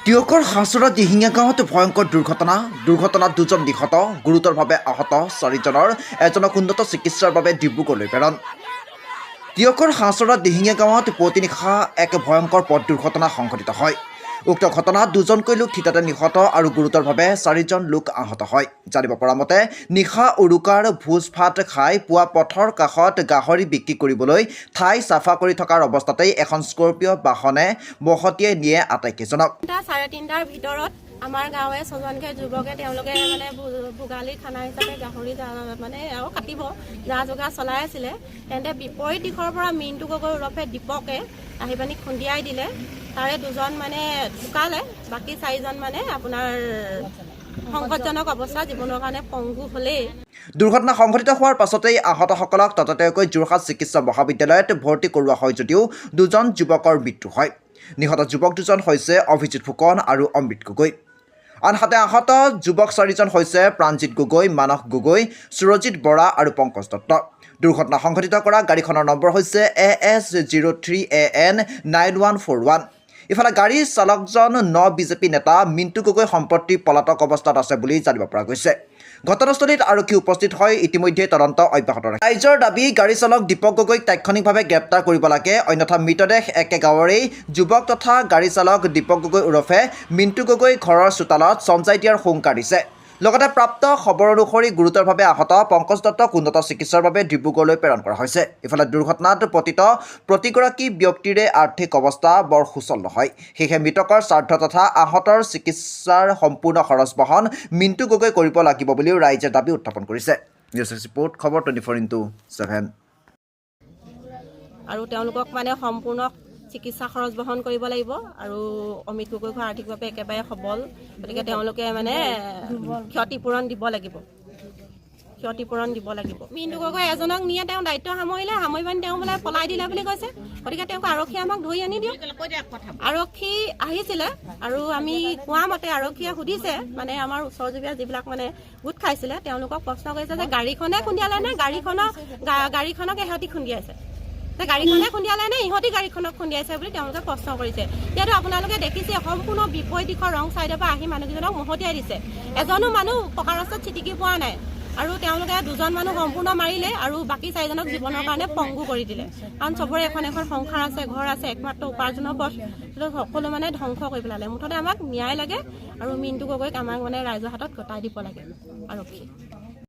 তিয়কৰ হাছৰা দিহিঙীয়া গাঁৱত ভয়ংকৰ দুৰ্ঘটনাত দুজন নিহত গুৰুতৰভাৱে আহত চাৰিজনৰ এজনক উন্নত চিকিৎসাৰ বাবে ডিব্ৰুগড়লৈ প্ৰেৰণ। তিয়কৰ হাছৰা দিহিঙীয়া গাঁৱত পুৱতি নিশা এক ভয়ংকৰ পথ দুৰ্ঘটনা সংঘটিত হয়। উক্ত ঘটনাত দুজনকৈ লোক থিতাতে নিহত আৰু গুৰুতৰভাৱে চাৰিজন লোক আহত হয়। জানিব পৰা মতে নিশা উৰুকাৰ ভোজ ভাত খাই পুৱা পথৰ কাষত গাহৰি বিক্ৰী কৰিবলৈ ঠাই চাফা কৰি থকাৰ অৱস্থাতেই এখন স্কৰ্পিঅ' বাহনে মহতিয়াই নিয়ে আটাইকেইজনক। 3:30টাৰ ভিতৰত আমাৰ গাঁৱে ছজনকৈ যুৱকে তেওঁলোকে মানে ভোগালী খানা হিচাপে গাহৰি মানে আৰু কাটিব যা যোগাৰ চলাই আছিলে। তেন্তে বিপৰীত দিশৰ পৰা মিণ্টু গগৈ ওৰফে দীপকে আহি পানি খুন্দিয়াই দিলে। তাৰে দুজন মানে ঢুকালে, বাকী চাৰিজন মানে আপোনাৰ সংকটজনক অৱস্থা, জীৱনৰ কাৰণে পংগু হ'লেই। দুৰ্ঘটনা সংঘটিত হোৱাৰ পাছতেই আহতসকলক ততাতৈয়াকৈ যোৰহাট চিকিৎসা মহাবিদ্যালয়ত ভৰ্তি কৰোৱা হয় যদিও দুজন যুৱকৰ মৃত্যু হয়। নিহত যুৱক দুজন হৈছে অভিজিত ফুকন আৰু অমৃত গগৈ। আনহাতে আহত যুৱক চাৰিজন হৈছে প্ৰাণজিত গগৈ, মানস গগৈ, সুৰজিত বৰা আৰু পংকজ দত্ত। দুৰ্ঘটনা সংঘটিত কৰা গাড়ীখনৰ নম্বৰ হৈছে AS03AN 9141। ইফালে গাড়ীৰ চালকজন বিজেপি নেতা মিণ্টু গগৈ সম্পত্তি পলাতক অৱস্থাত আছে বুলি জানিব পৰা গৈছে। ঘটনাস্থলীত আৰক্ষী উপস্থিত হৈ ইতিমধ্যে তদন্ত অব্যাহত ৰাখিছে। ৰাইজৰ দাবী, গাড়ী চালক দীপক গগৈক তাৎক্ষণিকভাৱে গ্ৰেপ্তাৰ কৰিব লাগে, অন্যথা মৃতদেহ একে গাঁৱৰেই যুৱক তথা গাড়ী চালক দীপক গগৈ ওৰফে মিণ্টু গগৈ ঘৰৰ চোতালত চমজাই দিয়াৰ হুংকাৰ দিছে। লগতে প্ৰাপ্ত খবৰ অনুসৰি গুৰুতৰভাৱে আহত পংকজ দত্তক উন্নত চিকিৎসাৰ বাবে ডিব্ৰুগড়লৈ প্ৰেৰণ কৰা হৈছে। ইফালে দুৰ্ঘটনাত পতিত প্ৰতিগৰাকী ব্যক্তিৰে আৰ্থিক অৱস্থা বৰ সুচল নহয়। সেয়েহে মৃতকৰ স্বাৰ্থ তথা আহতৰ চিকিৎসাৰ সম্পূৰ্ণ খৰচ বহন মিণ্টু গগৈ কৰিব লাগিব বুলিও ৰাইজে দাবী উত্থাপন কৰিছে। নিউজ ৰিপৰ্ট, খবৰ 24x7। আৰু তেওঁলোকক মানে সম্পূৰ্ণ চিকিৎসা খৰচ বহন কৰিব লাগিব। আৰু অমিত গগৈ আৰ্থিকভাৱে একেবাৰে সবল, গতিকে তেওঁলোকে মানে ক্ষতিপূৰণ দিব লাগিব। মিণ্টু গগৈ এজনক নিয়ে তেওঁ দায়িত্ব সামৰি পানি তেওঁ বোলে পলাই দিলে বুলি কৈছে। গতিকে তেওঁক আৰক্ষীয়ে আমাক ধৰি আনি দিয়ক। আৰক্ষী আহিছিলে আৰু আমি কোৱা মতে আৰক্ষীয়ে সুধিছে, মানে আমাৰ ওচৰ চুবুৰীয়া যিবিলাক মানে গোট খাইছিলে তেওঁলোকক প্ৰশ্ন কৰিছে যে গাড়ীখনে খুন্দিয়ালে নে গাড়ীখনক ইহঁতি খুন্দিয়াইছে, গাড়ীখনে খুন্দিয়ালে নে ইহঁতি গাড়ীখনক খুন্দিয়াইছে বুলি তেওঁলোকে প্ৰশ্ন কৰিছে। যিহেতু আপোনালোকে দেখিছে সম্পূৰ্ণ বিপৰীত দিশৰ ৰং চাইডৰ পৰা আহি মানুহকেইজনক মহতিয়াই দিছে। এজনো মানুহ পকা ৰাস্তাত ছিটিকি পোৱা নাই আৰু তেওঁলোকে দুজন মানুহ সম্পূৰ্ণ মাৰিলে আৰু বাকী চাৰিজনক জীৱনৰ কাৰণে পংগু কৰি দিলে। কাৰণ চবৰে এখন সংসাৰ আছে, ঘৰ আছে, একমাত্ৰ উপাৰ্জনৰ পথ সকলো মানে ধ্বংস কৰি পেলালে। মুঠতে আমাক ন্যায় লাগে আৰু মিণ্টু গগৈক আমাক মানে ৰাইজৰ হাতত গতাই দিব লাগে আৰক্ষী।